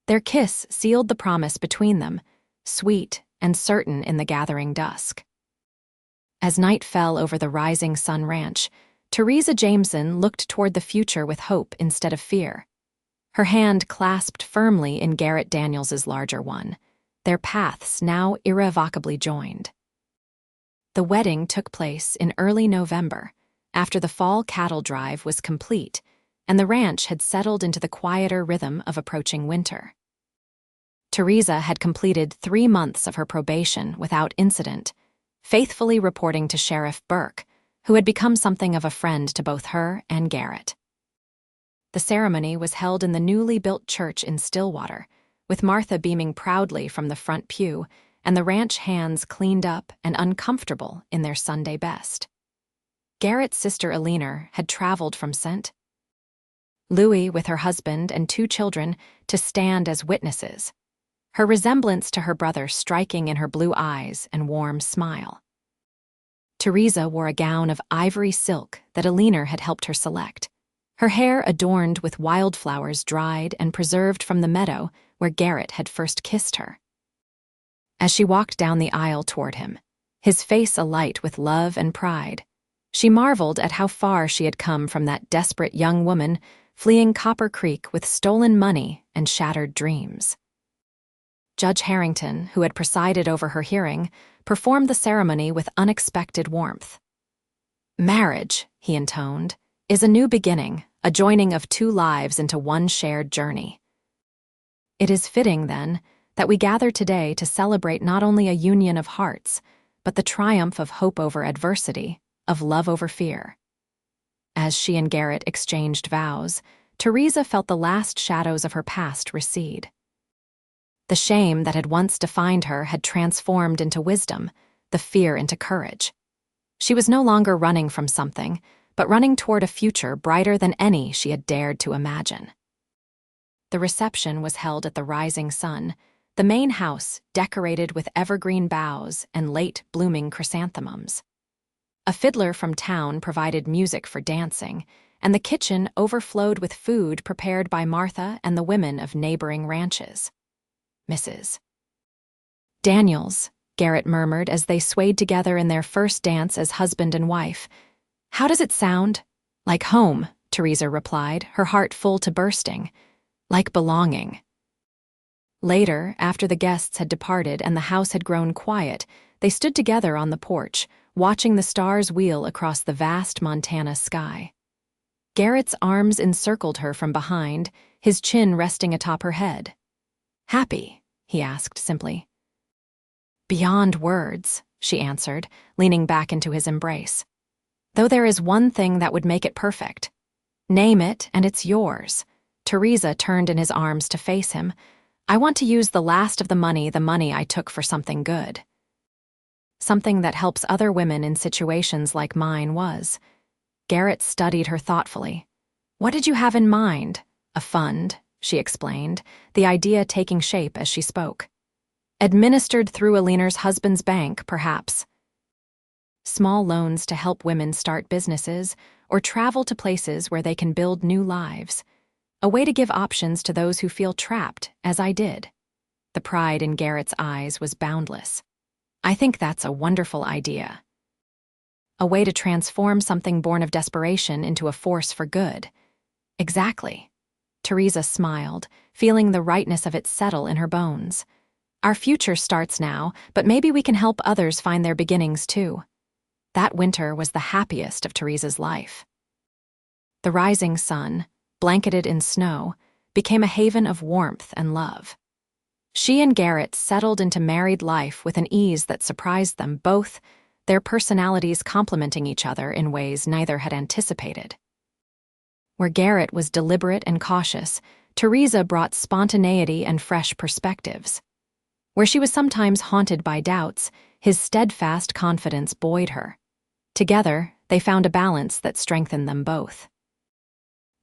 A: Their kiss sealed the promise between them, sweet and certain in the gathering dusk. As night fell over the rising sun ranch, Theresa Jameson looked toward the future with hope instead of fear. Her hand clasped firmly in Garrett Daniels's larger one, their paths now irrevocably joined. The wedding took place in early November, after the fall cattle drive was complete and the ranch had settled into the quieter rhythm of approaching winter. Theresa had completed 3 months of her probation without incident, faithfully reporting to Sheriff Burke, who had become something of a friend to both her and Garrett. The ceremony was held in the newly built church in Stillwater, with Martha beaming proudly from the front pew and the ranch hands cleaned up and uncomfortable in their Sunday best. Garrett's sister Eleanor had traveled from St. Louis with her husband and 2 children to stand as witnesses, her resemblance to her brother striking in her blue eyes and warm smile. Theresa wore a gown of ivory silk that Alina had helped her select, her hair adorned with wildflowers dried and preserved from the meadow where Garrett had first kissed her. As she walked down the aisle toward him, his face alight with love and pride, she marveled at how far she had come from that desperate young woman fleeing Copper Creek with stolen money and shattered dreams. Judge Harrington, who had presided over her hearing, performed the ceremony with unexpected warmth. "Marriage," he intoned, "is a new beginning, a joining of two lives into one shared journey. It is fitting, then, that we gather today to celebrate not only a union of hearts, but the triumph of hope over adversity, of love over fear." As she and Garrett exchanged vows, Theresa felt the last shadows of her past recede. The shame that had once defined her had transformed into wisdom, the fear into courage. She was no longer running from something, but running toward a future brighter than any she had dared to imagine. The reception was held at the Rising Sun, the main house decorated with evergreen boughs and late-blooming chrysanthemums. A fiddler from town provided music for dancing, and the kitchen overflowed with food prepared by Martha and the women of neighboring ranches. "Mrs. Daniels," Garrett murmured as they swayed together in their first dance as husband and wife. "How does it sound?" "Like home," Theresa replied, her heart full to bursting. "Like belonging." Later, after the guests had departed and the house had grown quiet, they stood together on the porch, watching the stars wheel across the vast Montana sky. Garrett's arms encircled her from behind, his chin resting atop her head. "Happy?" he asked simply. "Beyond words," she answered, leaning back into his embrace. "Though there is one thing that would make it perfect. Name it, and it's yours." Theresa turned in his arms to face him. "I want to use the last of the money I took for something good. Something that helps other women in situations like mine was." Garrett studied her thoughtfully. "What did you have in mind?" "A fund," she explained, the idea taking shape as she spoke. "Administered through Alina's husband's bank, perhaps. Small loans to help women start businesses or travel to places where they can build new lives. A way to give options to those who feel trapped, as I did." The pride in Garrett's eyes was boundless. "I think that's a wonderful idea. A way to transform something born of desperation into a force for good." "Exactly." Theresa smiled, feeling the rightness of it settle in her bones. "Our future starts now, but maybe we can help others find their beginnings too." That winter was the happiest of Theresa's life. The Rising Sun, blanketed in snow, became a haven of warmth and love. She and Garrett settled into married life with an ease that surprised them both, their personalities complementing each other in ways neither had anticipated. Where Garrett was deliberate and cautious, Theresa brought spontaneity and fresh perspectives. Where she was sometimes haunted by doubts, his steadfast confidence buoyed her. Together, they found a balance that strengthened them both.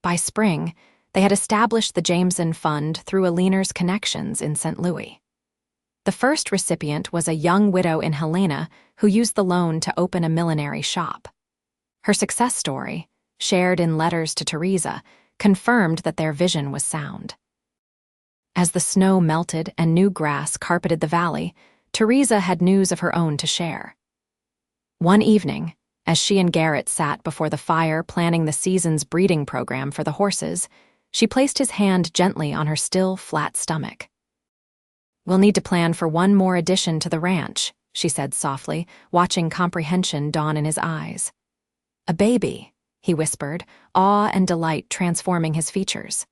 A: By spring, they had established the Jameson Fund through Alina's connections in St. Louis. The first recipient was a young widow in Helena who used the loan to open a millinery shop. Her success story, shared in letters to Theresa, confirmed that their vision was sound. As the snow melted and new grass carpeted the valley, Theresa had news of her own to share. One evening, as she and Garrett sat before the fire planning the season's breeding program for the horses, she placed his hand gently on her still, flat stomach. "We'll need to plan for one more addition to the ranch," she said softly, watching comprehension dawn in his eyes. "A baby," he whispered, awe and delight transforming his features.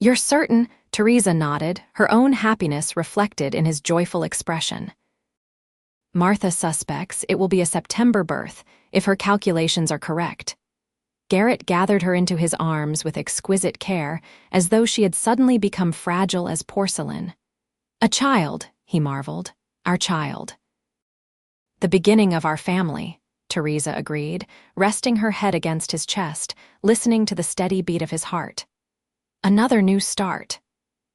A: "You're certain?" Theresa nodded, her own happiness reflected in his joyful expression. "Martha suspects it will be a September birth, if her calculations are correct." Garrett gathered her into his arms with exquisite care, as though she had suddenly become fragile as porcelain. "A child," he marveled, "our child." "The beginning of our family," Theresa agreed, resting her head against his chest, listening to the steady beat of his heart. Another new start.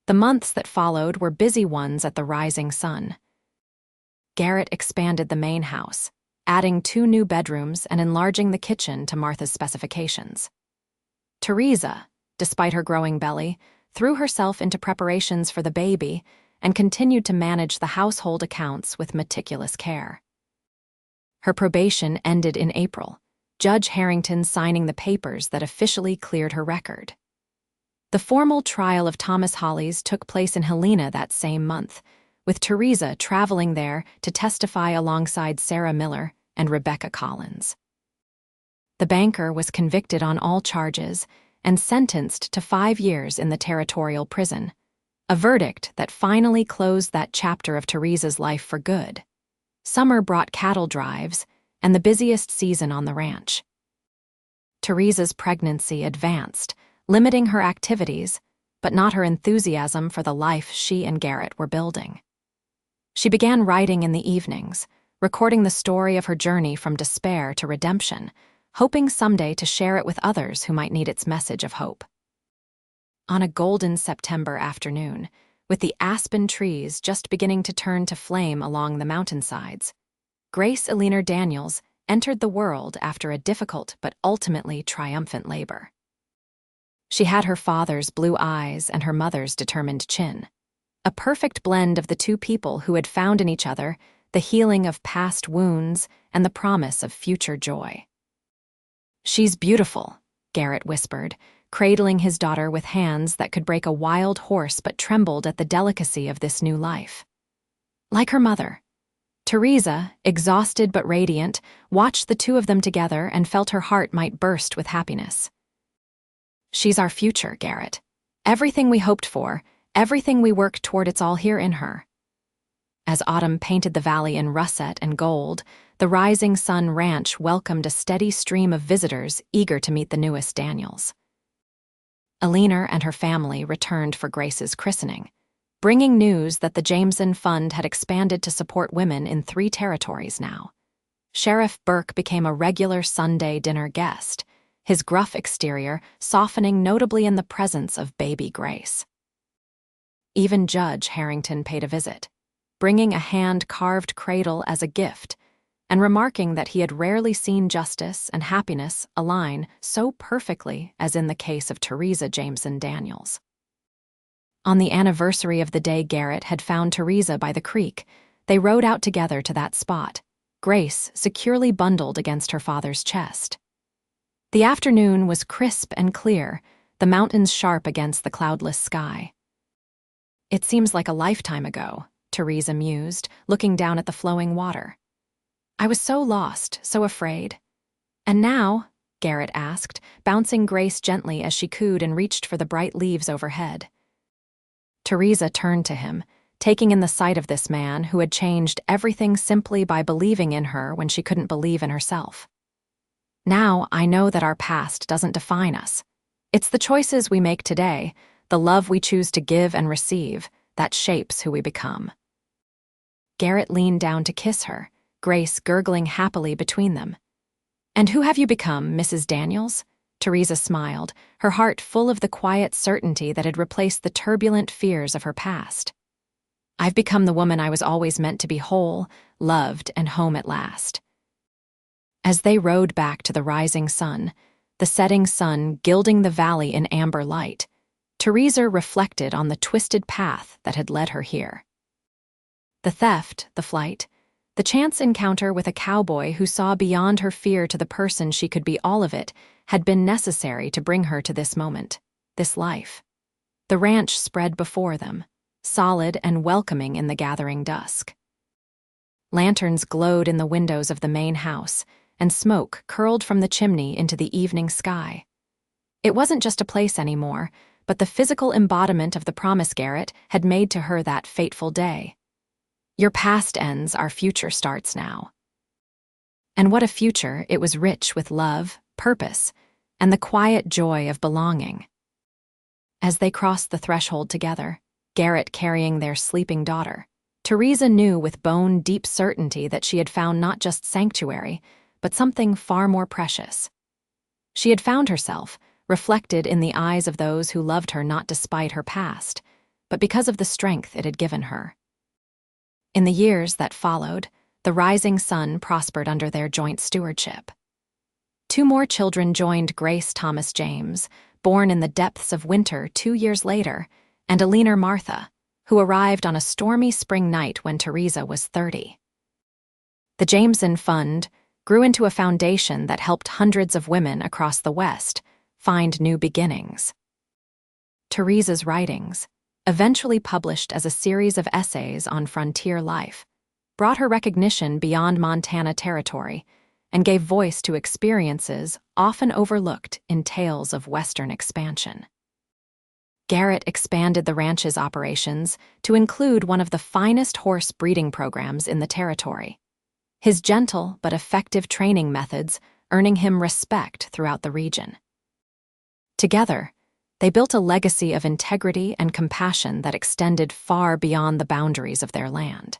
A: The months that followed were busy ones at the Rising Sun. Garrett expanded the main house, adding 2 new bedrooms and enlarging the kitchen to Martha's specifications. Theresa, despite her growing belly, threw herself into preparations for the baby and continued to manage the household accounts with meticulous care. Her probation ended in April, Judge Harrington signing the papers that officially cleared her record. The formal trial of Thomas Hollies took place in Helena that same month, with Theresa traveling there to testify alongside Sarah Miller and Rebecca Collins. The banker was convicted on all charges and sentenced to 5 years in the territorial prison, a verdict that finally closed that chapter of Theresa's life for good. Summer brought cattle drives and the busiest season on the ranch. Theresa's pregnancy advanced, limiting her activities, but not her enthusiasm for the life she and Garrett were building. She began writing in the evenings, recording the story of her journey from despair to redemption, hoping someday to share it with others who might need its message of hope. On a golden September afternoon, with the aspen trees just beginning to turn to flame along the mountainsides, Garrett Daniels entered the world after a difficult but ultimately triumphant labor. She had her father's blue eyes and her mother's determined chin, a perfect blend of the two people who had found in each other the healing of past wounds and the promise of future joy. "She's beautiful," Garrett whispered, cradling his daughter with hands that could break a wild horse but trembled at the delicacy of this new life. Like her mother, Theresa, exhausted but radiant, watched the two of them together and felt her heart might burst with happiness. "She's our future, Garrett. Everything we hoped for, everything we worked toward, it's all here in her." As autumn painted the valley in russet and gold, the Rising Sun Ranch welcomed a steady stream of visitors eager to meet the newest Daniels. Alina and her family returned for Grace's christening, bringing news that the Jameson Fund had expanded to support women in 3 territories now. Sheriff Burke became a regular Sunday dinner guest, his gruff exterior softening notably in the presence of baby Grace. Even Judge Harrington paid a visit, bringing a hand-carved cradle as a gift, and remarking that he had rarely seen justice and happiness align so perfectly as in the case of Theresa Jameson Daniels. On the anniversary of the day Garrett had found Theresa by the creek, they rode out together to that spot, Grace securely bundled against her father's chest. The afternoon was crisp and clear, the mountains sharp against the cloudless sky. "It seems like a lifetime ago," Theresa mused, looking down at the flowing water. "I was so lost, so afraid." "And now?" Garrett asked, bouncing Grace gently as she cooed and reached for the bright leaves overhead. Theresa turned to him, taking in the sight of this man who had changed everything simply by believing in her when she couldn't believe in herself. "Now I know that our past doesn't define us. It's the choices we make today, the love we choose to give and receive, that shapes who we become." Garrett leaned down to kiss her, Grace gurgling happily between them. "And who have you become, Mrs. Daniels?" Theresa smiled, her heart full of the quiet certainty that had replaced the turbulent fears of her past. "I've become the woman I was always meant to be, whole, loved, and home at last." As they rode back to the rising sun, the setting sun gilding the valley in amber light, Theresa reflected on the twisted path that had led her here. The theft, the flight, the chance encounter with a cowboy who saw beyond her fear to the person she could be, all of it had been necessary to bring her to this moment, this life. The ranch spread before them, solid and welcoming in the gathering dusk. Lanterns glowed in the windows of the main house, and smoke curled from the chimney into the evening sky. It wasn't just a place anymore, but the physical embodiment of the promise Garrett had made to her that fateful day. "Your past ends, our future starts now." And what a future! It was rich with love, purpose, and the quiet joy of belonging. As they crossed the threshold together, Garrett carrying their sleeping daughter, Theresa knew with bone-deep certainty that she had found not just sanctuary, but something far more precious. She had found herself, reflected in the eyes of those who loved her not despite her past, but because of the strength it had given her. In the years that followed, the rising sun prospered under their joint stewardship. 2 more children joined Grace Thomas James, born in the depths of winter 2 years later, and a leaner Martha, who arrived on a stormy spring night when Theresa was 30. The Jameson Fund grew into a foundation that helped hundreds of women across the West find new beginnings. Theresa's writings, eventually published as a series of essays on frontier life, brought her recognition beyond Montana territory and gave voice to experiences often overlooked in tales of Western expansion. Garrett expanded the ranch's operations to include one of the finest horse breeding programs in the territory. His gentle but effective training methods earning him respect throughout the region. Together, they built a legacy of integrity and compassion that extended far beyond the boundaries of their land.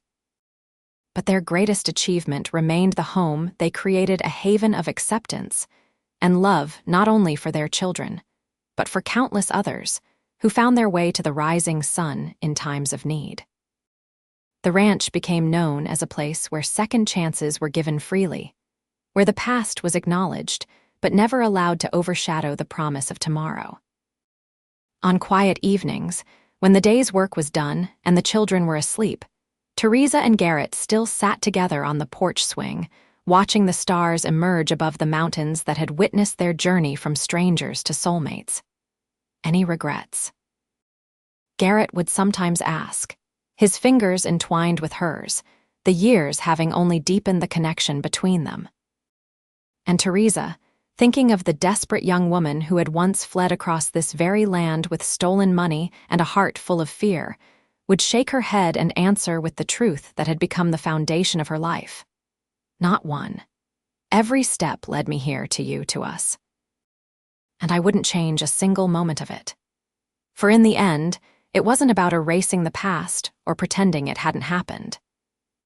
A: But their greatest achievement remained the home they created, a haven of acceptance and love not only for their children, but for countless others who found their way to the rising sun in times of need. The ranch became known as a place where second chances were given freely, where the past was acknowledged but never allowed to overshadow the promise of tomorrow. On quiet evenings, when the day's work was done and the children were asleep, Theresa and Garrett still sat together on the porch swing, watching the stars emerge above the mountains that had witnessed their journey from strangers to soulmates. Any regrets? Garrett would sometimes ask, his fingers entwined with hers, the years having only deepened the connection between them. And Theresa, thinking of the desperate young woman who had once fled across this very land with stolen money and a heart full of fear, would shake her head and answer with the truth that had become the foundation of her life. Not one. Every step led me here, to you, to us. And I wouldn't change a single moment of it. For in the end, it wasn't about erasing the past or pretending it hadn't happened.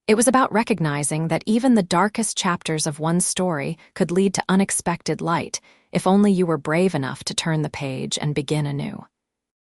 A: It was about recognizing that even the darkest chapters of one's story could lead to unexpected light if only you were brave enough to turn the page and begin anew.